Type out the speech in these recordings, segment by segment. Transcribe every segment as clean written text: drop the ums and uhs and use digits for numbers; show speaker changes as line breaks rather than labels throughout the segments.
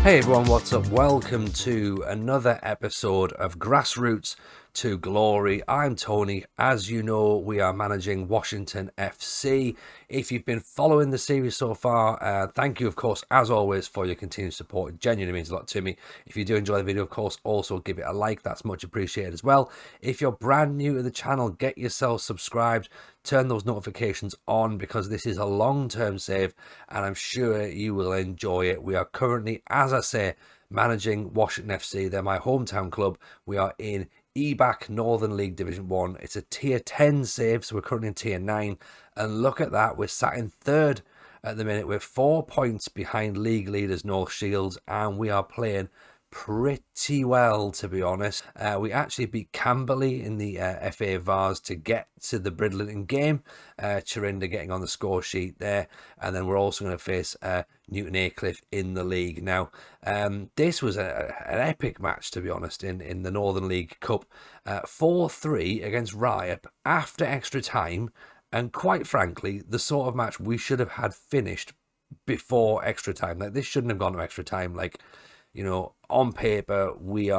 Hey everyone, what's up? Welcome to another episode of Grassroots to Glory. I'm Tony. As you know, we are managing Washington FC. If you've been following the series so far, thank you, of course, as always, for your continued support. It genuinely means a lot to me. If you do enjoy the video, of course, also give it a like. That's much appreciated as well. If you're brand new to the channel, get yourself subscribed. Turn those notifications on because this is a long-term save and I'm sure you will enjoy it. We are currently, as I say, managing Washington FC. They're my hometown club. We are in EBAC Northern League Division 1. It's a tier 10 save, so we're currently in tier 9. And look at that, we're sat in third at the minute. We're 4 points behind league leaders North Shields, and we are playing pretty well, to be honest. We actually beat Camberley in the FA Vars to get to the Bridlington game. Chirinda getting on the score sheet there, and then we're also going to face Newton Aycliffe in the league. Now, this was an epic match, to be honest, in the Northern League Cup. 4-3 against Riot after extra time, and quite frankly, the sort of match we should have had finished before extra time. Like, this shouldn't have gone to extra time. Like, you know, on paper, we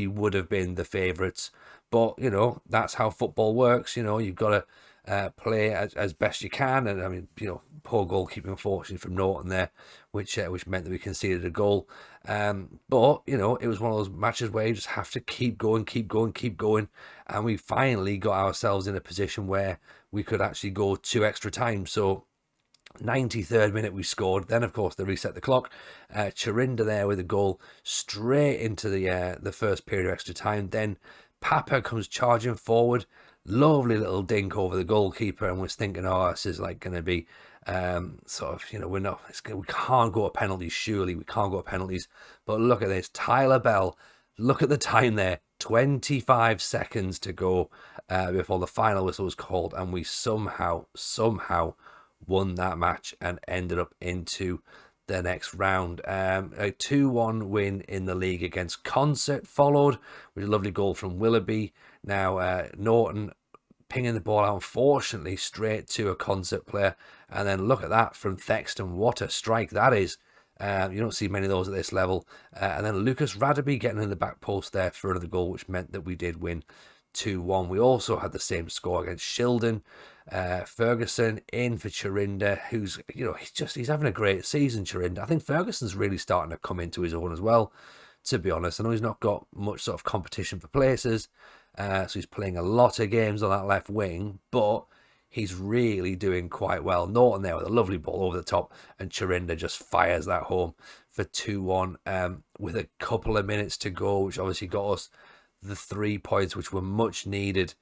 would have been the favourites. But, you know, that's how football works. You know, you've got to play as best you can. And, I mean, you know, poor goalkeeping, unfortunately, from Norton there, which meant that we conceded a goal. But, you know, it was one of those matches where you just have to keep going. And we finally got ourselves in a position where we could actually go to extra time. So 93rd minute we scored. Then of course they reset the clock. Chirinda there with a goal straight into the first period of extra time. Then Papa comes charging forward, lovely little dink over the goalkeeper, and was thinking, oh, this is like going to be sort of, you know, we can't go to penalties. Surely we can't go to penalties. But look at this, Tyler Bell. Look at the time there, 25 seconds to go before the final whistle was called, and we somehow won that match and ended up into the next round. A 2-1 win in the league against Concert followed with a lovely goal from Willoughby. Now Norton pinging the ball out, unfortunately, straight to a Concert player. And then look at that from Thexton. What a strike that is. You don't see many of those at this level. And then Lucas Radaby getting in the back post there for another goal, which meant that we did win 2-1. We also had the same score against Shildon. Ferguson in for Chirinda, who's, you know, he's having a great season, Chirinda. I think Ferguson's really starting to come into his own as well, to be honest. I know he's not got much sort of competition for places, so he's playing a lot of games on that left wing, but he's really doing quite well. Norton there with a lovely ball over the top, and Chirinda just fires that home for 2-1 with a couple of minutes to go, which obviously got us the 3 points, which were much needed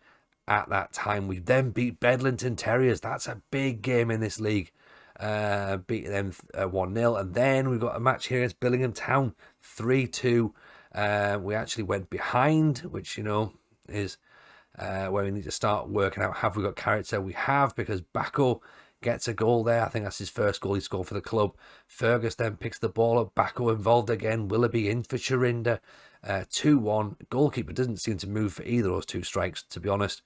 at that time. We then beat Bedlington Terriers. That's a big game in this league. Beating them 1-0. And then we've got a match here against Billingham Town, 3-2. We actually went behind, which, you know, is where we need to start working out, have we got character? We have, because Bacco gets a goal there. I think that's his first goal he scored for the club. Fergus then picks the ball up. Bacco involved again. Willoughby in for Chirinda. 2-1. Goalkeeper doesn't seem to move for either of those two strikes, to be honest.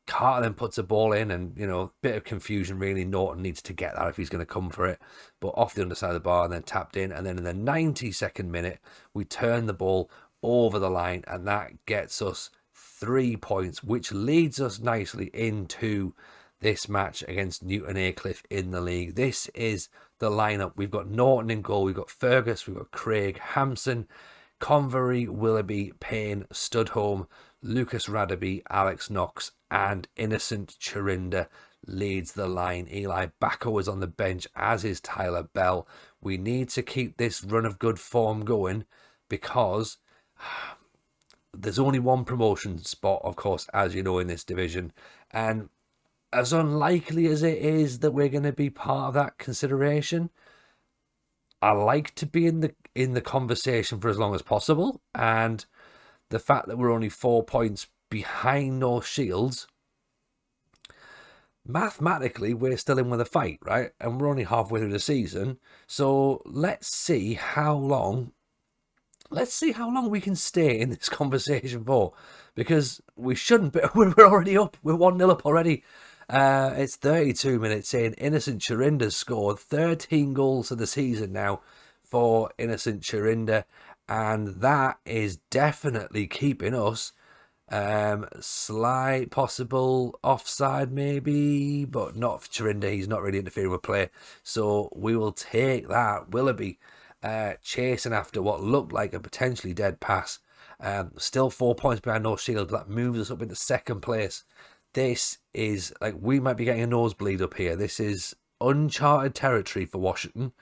Carter then puts a ball in, and, you know, bit of confusion really. Norton needs to get that if he's going to come for it, but off the underside of the bar and then tapped in. And then in the 92nd minute we turn the ball over the line, and that gets us 3 points, which leads us nicely into this match against Newton Aycliffe in the league. This is the lineup. We've got Norton in goal, we've got Fergus, we've got Craig, Hampson, Convery, Willoughby, Payne, Studholme, Lucas Radaby, Alex Knox, and Innocent Chirinda leads the line. Eli Bacco is on the bench, as is Tyler Bell. We need to keep this run of good form going, because there's only one promotion spot, of course, as you know, in this division. And as unlikely as it is that we're going to be part of that consideration, I like to be in the conversation for as long as possible. And the fact that we're only 4 points behind North Shields, mathematically we're still in with a fight, right? And we're only halfway through the season, so let's see how long we can stay in this conversation for, because we shouldn't be. We're already up. We're 1-0 up already. It's 32 minutes in. Innocent Chirinda's scored 13 goals for the season now for innocent Chirinda, and that is definitely keeping us. Slight possible offside maybe, but not for Chirinda. He's not really interfering with play, so we will take that. Willoughby chasing after what looked like a potentially dead pass. Still 4 points behind No Shield. That moves us up into second place. This is like, we might be getting a nosebleed up here. This is uncharted territory for Washington.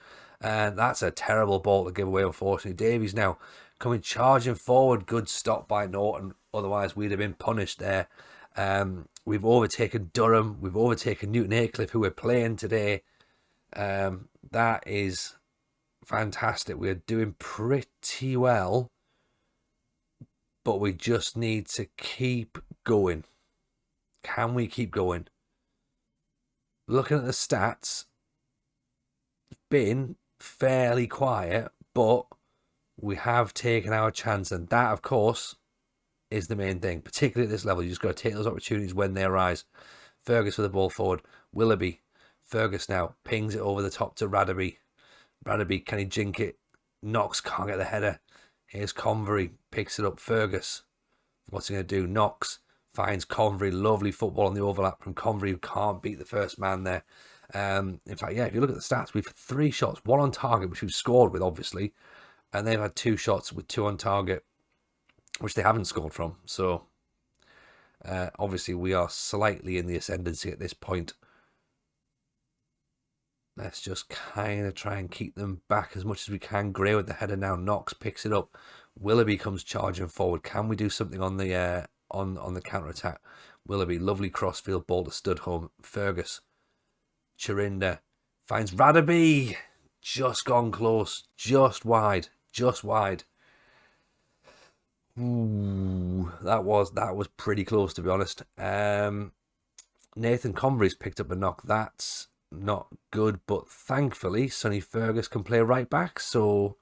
And that's a terrible ball to give away, unfortunately. Davies now coming charging forward. Good stop by Norton. Otherwise, we'd have been punished there. We've overtaken Durham. We've overtaken Newton Aycliffe, who we're playing today. That is fantastic. We're doing pretty well. But we just need to keep going. Can we keep going? Looking at the stats, it's been fairly quiet, but we have taken our chance, and that, of course, is the main thing. Particularly at this level, you just got to take those opportunities when they arise. Fergus with the ball forward. Willoughby. Fergus now pings it over the top to Radaby. Radaby, can he jink it? Knox can't get the header. Here's Convery, picks it up. Fergus, what's he going to do? Knox finds Convery. Lovely football on the overlap from Convery, who can't beat the first man there. In fact, yeah, if you look at the stats, we've had 3 shots, 1 on target, which we've scored with, obviously, and they've had 2 shots with 2 on target, which they haven't scored from. So, obviously, we are slightly in the ascendancy at this point. Let's just kind of try and keep them back as much as we can. Gray with the header now. Knox picks it up. Willoughby comes charging forward. Can we do something on the on the counter attack? Willoughby, lovely crossfield ball to Studholme. Fergus, Chirinda finds Radaby. Just gone close. Just wide. Just wide. Ooh, that was pretty close, to be honest. Nathan Convery's picked up a knock. That's not good, but thankfully Sonny Fergus can play right back, so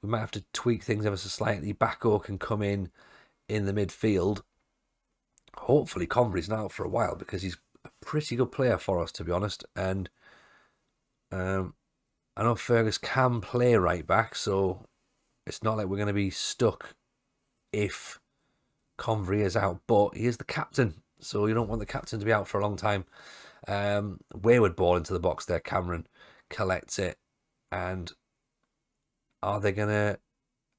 we might have to tweak things ever so slightly. Backo can come in the midfield. Hopefully Convery's not out for a while, because he's a pretty good player for us, to be honest. And I know Fergus can play right back, so it's not like we're going to be stuck if Convery is out, but he is the captain, so you don't want the captain to be out for a long time. Wayward ball into the box there. Cameron collects it, and are they going to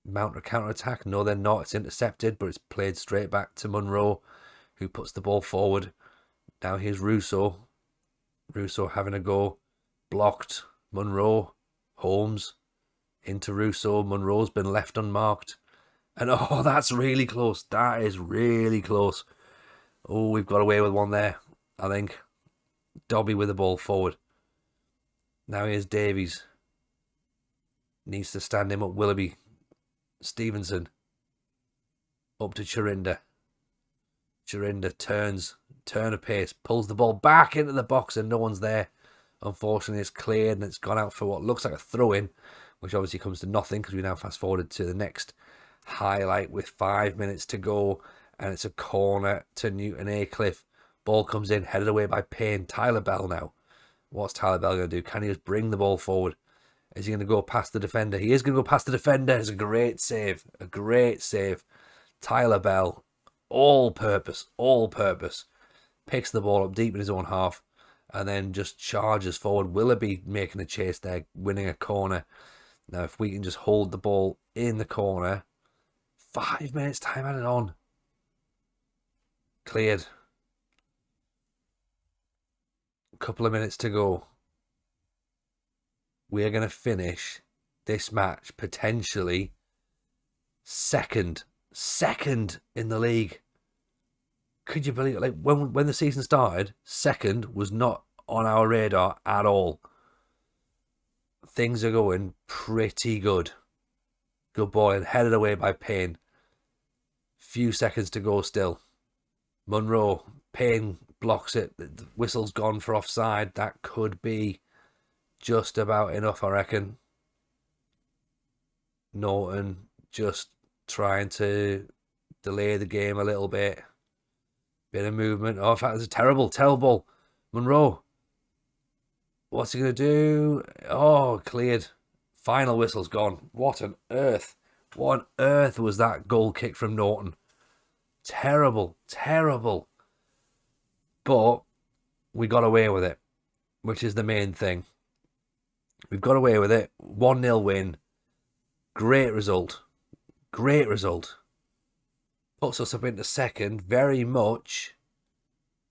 mount a counter attack? No, they're not. It's intercepted, but it's played straight back to Munro, who puts the ball forward. Now here's Russo. Russo having a go. Blocked. Munro. Holmes into Russo. Munro's been left unmarked. And oh, that's really close. That is really close. Oh, we've got away with one there, I think. Dobby with the ball forward. Now here's Davies. Needs to stand him up. Willoughby. Stevenson. Up to Chirinda. Chirinda turn of pace, pulls the ball back into the box, and no one's there. Unfortunately, it's cleared and it's gone out for what looks like a throw-in, which obviously comes to nothing, because we now fast forwarded to the next highlight with 5 minutes to go, and it's a corner to Newton Aycliffe. Ball comes in, headed away by Payne. Tyler Bell now. What's Tyler Bell going to do? Can he just bring the ball forward? Is he going to go past the defender? He is going to go past the defender. It's a great save. A great save. Tyler Bell, all purpose. Picks the ball up deep in his own half, and then just charges forward. Willoughby making a chase there, winning a corner. Now, if we can just hold the ball in the corner, 5 minutes time added on. Cleared. A couple of minutes to go. We're going to finish this match potentially second in the league. Could you believe it? Like, when the season started, second was not on our radar at all. Things are going pretty good. Good ball, and headed away by Payne. Few seconds to go still. Munro, Payne blocks it. The whistle's gone for offside. That could be just about enough, I reckon. Norton just trying to delay the game a little bit. Bit of movement. Oh, in fact, it's a terrible ball. Munro. What's he going to do? Oh, cleared. Final whistle's gone. What on earth? What on earth was that goal kick from Norton? Terrible, terrible. But we got away with it, which is the main thing. We've got away with it. 1-0 win. Great result. Great result. Puts us up into second. Very much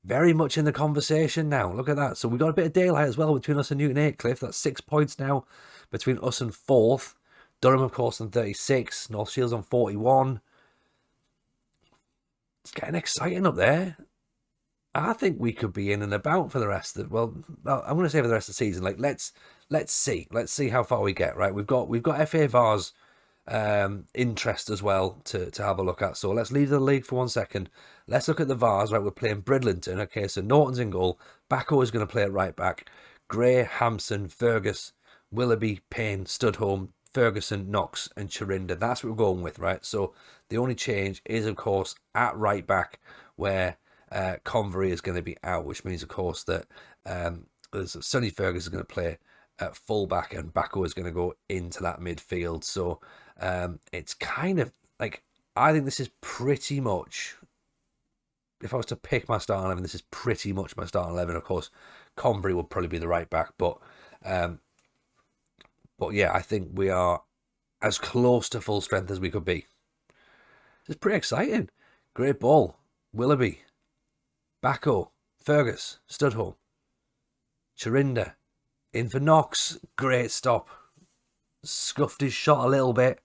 in the conversation now. Look at that. So we've got a bit of daylight as well between us and Newton Aycliffe. That's 6 points now between us and fourth. Durham, of course, on 36. North Shields on 41. It's getting exciting up there. I think we could be in and about for the rest of well, I'm going to say for the rest of the season. Like let's see how far we get. Right, we've got FA VAR's interest as well to have a look at. So let's leave the league for 1 second. Let's look at the VARs. Right, we're playing Bridlington. Okay, so Norton's in goal. Backo is going to play at right back. Gray, Hampson, Fergus, Willoughby, Payne, Studholme, Ferguson, Knox, and Chirinda. That's what we're going with, right? So the only change is, of course, at right back where Convery is going to be out, which means, of course, that Sonny Fergus is going to play at fullback and Backo is going to go into that midfield. So it's kind of like, I think this is pretty much, if I was to pick my starting 11, this is pretty much my starting 11. Of course, Convery would probably be the right back, but yeah, I think we are as close to full strength as we could be. It's pretty exciting. Great ball. Willoughby, Backo, Fergus, Studholme, Chirinda, in for Knox. Great stop. Scuffed his shot a little bit,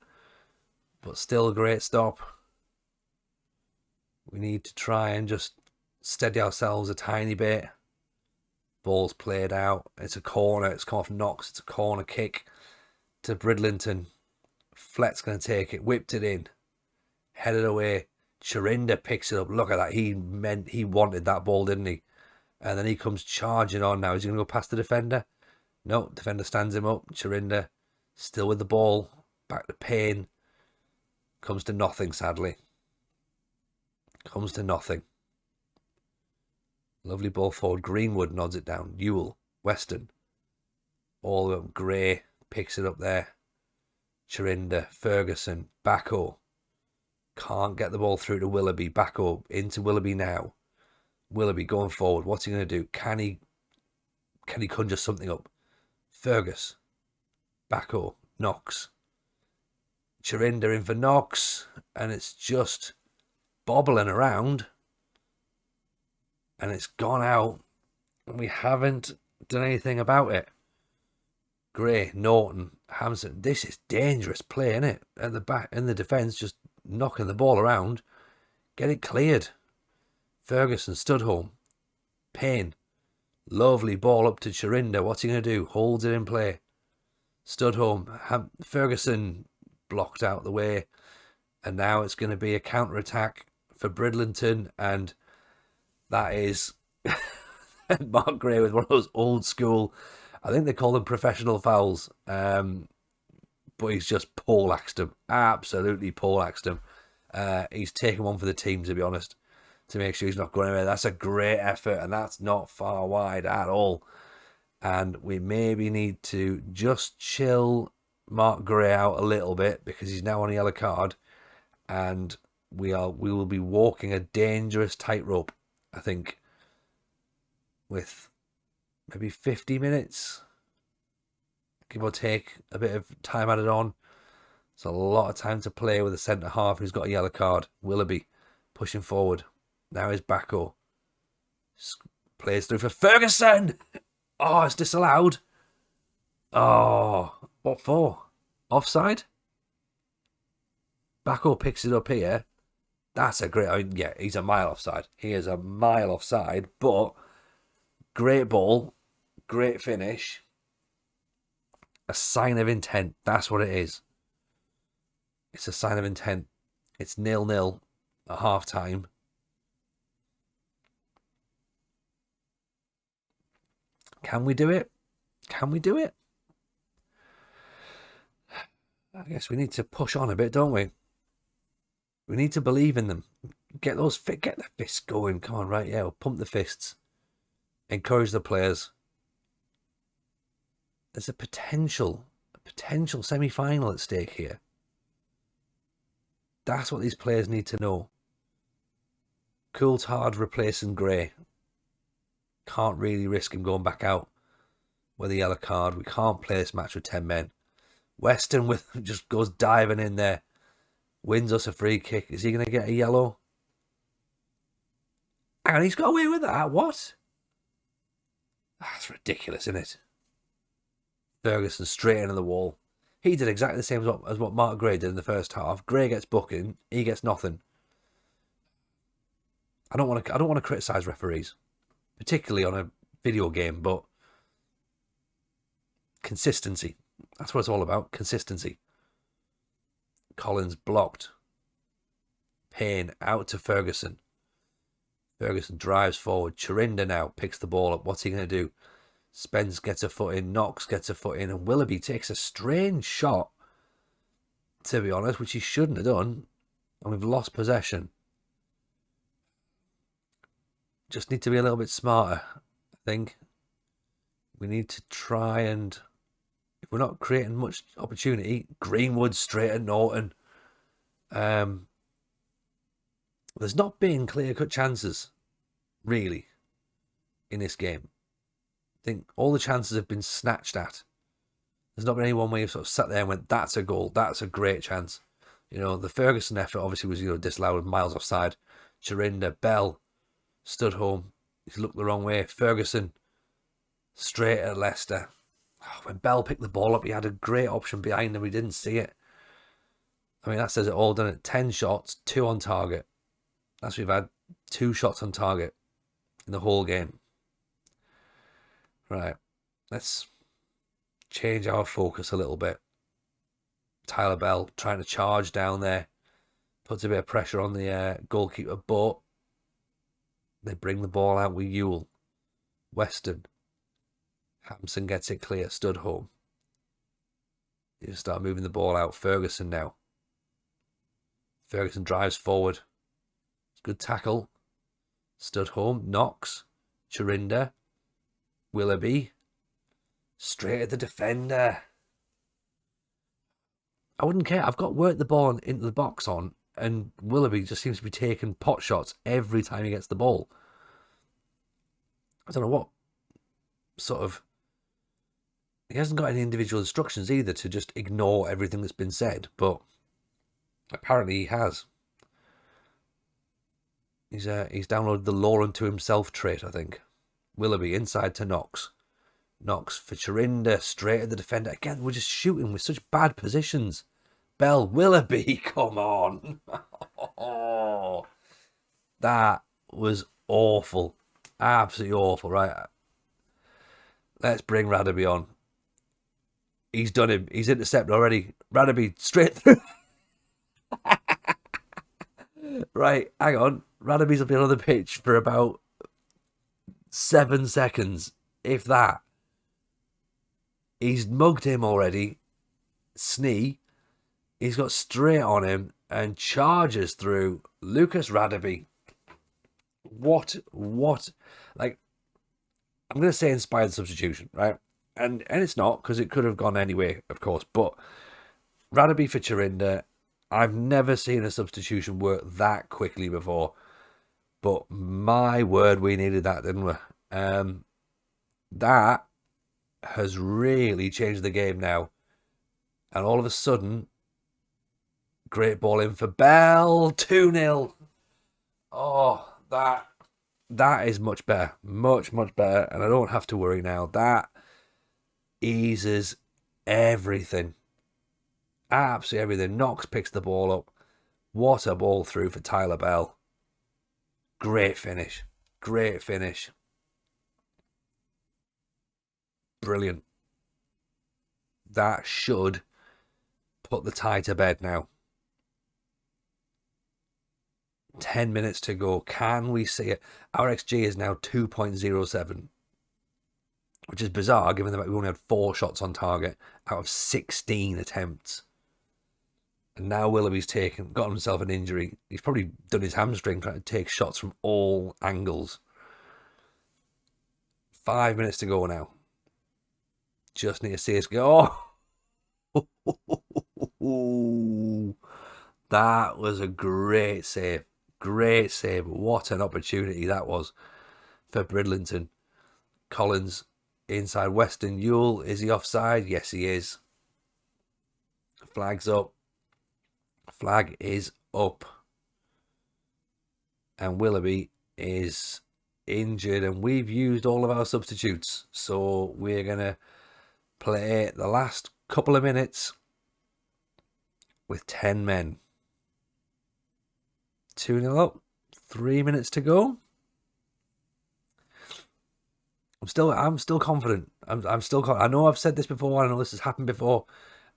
but still a great stop. We need to try and just steady ourselves a tiny bit. Ball's played out. It's a corner. It's come off Knox. It's a corner kick to Bridlington. Flett's going to take it. Whipped it in. Headed away. Chirinda picks it up. Look at that. He wanted that ball, didn't he? And then he comes charging on now. Is he going to go past the defender? No, defender stands him up. Chirinda still with the ball. Back to Payne. Comes to nothing, sadly. Comes to nothing. Lovely ball forward. Greenwood nods it down. Ewell, Weston. All of them. Gray picks it up there. Chirinda, Ferguson, Backo. Can't get the ball through to Willoughby. Backo into Willoughby now. Willoughby going forward. What's he going to do? Can he conjure something up? Fergus. Backo. Knox. Chirinda in for Knox. And it's just bobbling around. And it's gone out. And we haven't done anything about it. Gray, Norton, Hampson. This is dangerous play, isn't it? At the back, in the defence, just knocking the ball around. Get it cleared. Ferguson, Studholme. Payne. Lovely ball up to Chirinda. What's he going to do? Holds it in play. Studholme. Ferguson blocked out the way. And now it's going to be a counter-attack for Bridlington. And that is Mark Gray with one of those old school, I think they call them professional fouls. But he's just poleaxed him. Absolutely poleaxed him. He's taken one for the team, to be honest, to make sure he's not going anywhere. That's a great effort, and that's not far wide at all. And we maybe need to just chill Mark Gray out a little bit because he's now on a yellow card, and we will be walking a dangerous tightrope, I think, with maybe 50 minutes. Give or take a bit of time added on. It's a lot of time to play with a centre half who's got a yellow card. Willoughby pushing forward. Now is Backo. Plays through for Ferguson. Oh, it's disallowed. Oh, what for? Offside? Backo picks it up here. That's a great... I mean, yeah, he's a mile offside. He is a mile offside, but great ball. Great finish. A sign of intent. That's what it is. It's a sign of intent. It's 0-0 at half time. Can we do it? Can we do it? I guess we need to push on a bit, don't we? We need to believe in them. Get the fists going. Come on, right? Yeah, we'll pump the fists. Encourage the players. There's a potential potential semi-final at stake here. That's what these players need to know. Coulthard replacing Gray. Can't really risk him going back out with a yellow card. We can't play this match with 10 men. Weston with just goes diving in there. Wins us a free kick. Is he going to get a yellow? Hang on, he's got away with that. What? That's ridiculous, isn't it? Ferguson straight into the wall. He did exactly the same as what Mark Gray did in the first half. Gray gets booking. He gets nothing. I don't want to criticise referees, particularly on a video game, but consistency. That's what it's all about. Consistency. Collins blocked. Payne out to Ferguson. Ferguson drives forward. Chirinda now picks the ball up. What's he going to do? Spence gets a foot in. Knox gets a foot in. And Willoughby takes a strange shot, to be honest, which he shouldn't have done. And we've lost possession. Just need to be a little bit smarter, I think. We need to try and... If we're not creating much opportunity, Greenwood straight at Norton. There's not been clear-cut chances, really, in this game. I think all the chances have been snatched at. There's not been anyone where you've sort of sat there and went, that's a goal, that's a great chance. You know, the Ferguson effort obviously was, disallowed miles offside. Chirinda, Bell, stood home. He's looked the wrong way. Ferguson, straight at Leicester. When Bell picked the ball up, he had a great option behind him. We didn't see it. I mean, that says it all, doesn't it? 10 shots, 2 on target. That's what we've had. 2 shots on target in the whole game. Right. Let's change our focus a little bit. Tyler Bell trying to charge down there. Puts a bit of pressure on the goalkeeper, but they bring the ball out with Ewell. Weston. Hampson gets it clear. Stood home. You start moving the ball out. Ferguson now. Ferguson drives forward. Good tackle. Stood home. Knox. Chirinda. Willoughby. Straight at the defender. I wouldn't care. I've got work the ball into the box on, and Willoughby just seems to be taking pot shots every time he gets the ball. I don't know what sort of... He hasn't got any individual instructions either to just ignore everything that's been said, but apparently he has. He's downloaded the law unto himself trait, I think. Willoughby inside to Knox. Knox for Chirinda, straight at the defender. Again, we're just shooting with such bad positions. Bell, Willoughby, come on. That was awful. Absolutely awful, right? Let's bring Radaby on. He's done him. He's intercepted already. Radaby straight through. Right, hang on. Radaby's will be on the pitch for about 7 seconds, if that. He's mugged him already. Snee. He's got straight on him and charges through Lucas Radaby. What? Like, I'm going to say inspired substitution, right? And it's not, because it could have gone anyway, of course. But Radaby for Chirinda, I've never seen a substitution work that quickly before. But my word, we needed that, didn't we? That has really changed the game now. And all of a sudden, great ball in for Bell. 2-0. Oh, that is much better. Much better. And I don't have to worry now. That eases everything. Absolutely everything. Knox picks the ball up. What a ball through for Tyler Bell. Great finish. Great finish. Brilliant. That should put the tie to bed now. 10 minutes to go. Can we see it? Our XG is now 2.07, which is bizarre given that we only had 4 shots on target out of 16 attempts. And now Willoughby's got himself an injury. He's probably done his hamstring trying to take shots from all angles. 5 minutes to go now. Just need to see us go. Oh! That was a great save. Great save. What an opportunity that was for Bridlington. Collins inside Weston. Ewell, is he offside? Yes, he is. Flag's up. Flag is up. And Willoughby is injured, and we've used all of our substitutes. So we're going to play the last couple of minutes with 10 men. 2-0 up. 3 minutes to go. I'm still confident. I'm still confident. I know I've said this before. I know this has happened before.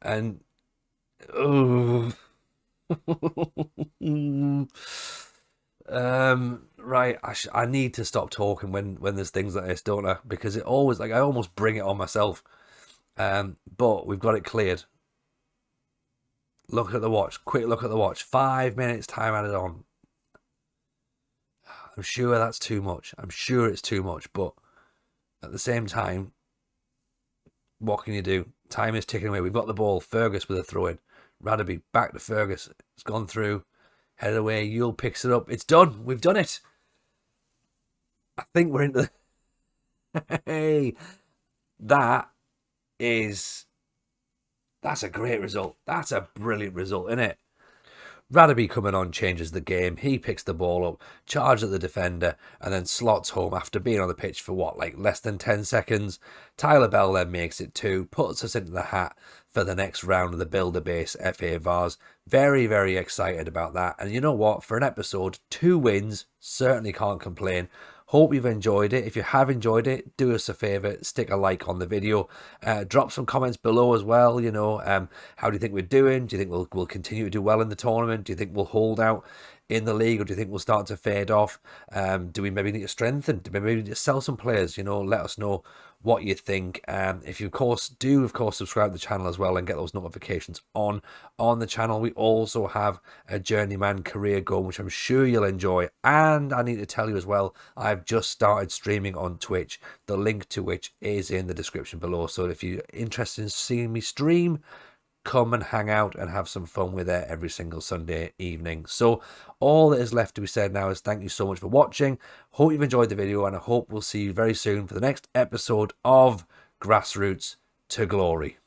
And oh. Right, I need to stop talking when there's things like this, don't I? Because it always, like, I almost bring it on myself. But we've got it cleared. Look at the watch. Quick look at the watch. 5 minutes time added on. I'm sure that's too much. I'm sure it's too much, but at the same time, what can you do? Time is ticking away. We've got the ball. Fergus with a throw in. Radaby back to Fergus. It's gone through. Headed away. Ewell picks it up. It's done. We've done it. I think we're into the... Hey, that's a great result. That's a brilliant result, isn't it? Radaby coming on changes the game. He picks the ball up, charges at the defender, and then slots home after being on the pitch for less than 10 seconds. Tyler Bell then makes it 2, puts us into the hat for the next round of the Builder Base FA Vars. Very, very excited about that. And you know what? For an episode, 2 wins, certainly can't complain. Hope you've enjoyed it. If you have enjoyed it, do us a favour, stick a like on the video. Drop some comments below as well. How do you think we're doing? Do you think we'll continue to do well in the tournament? Do you think we'll hold out in the league, or do you think we'll start to fade off? Do we maybe need to strengthen? Do we maybe need to sell some players? Let us know what you think. If you of course subscribe to the channel as well and get those notifications on the channel. We also have a journeyman career goal, which I'm sure you'll enjoy. And I need to tell you as well, I've just started streaming on Twitch, the link to which is in the description below. So if you're interested in seeing me stream, come and hang out and have some fun with it every single Sunday evening. So all that is left to be said now is thank you so much for watching. Hope you've enjoyed the video, and I hope we'll see you very soon for the next episode of Grassroots to Glory.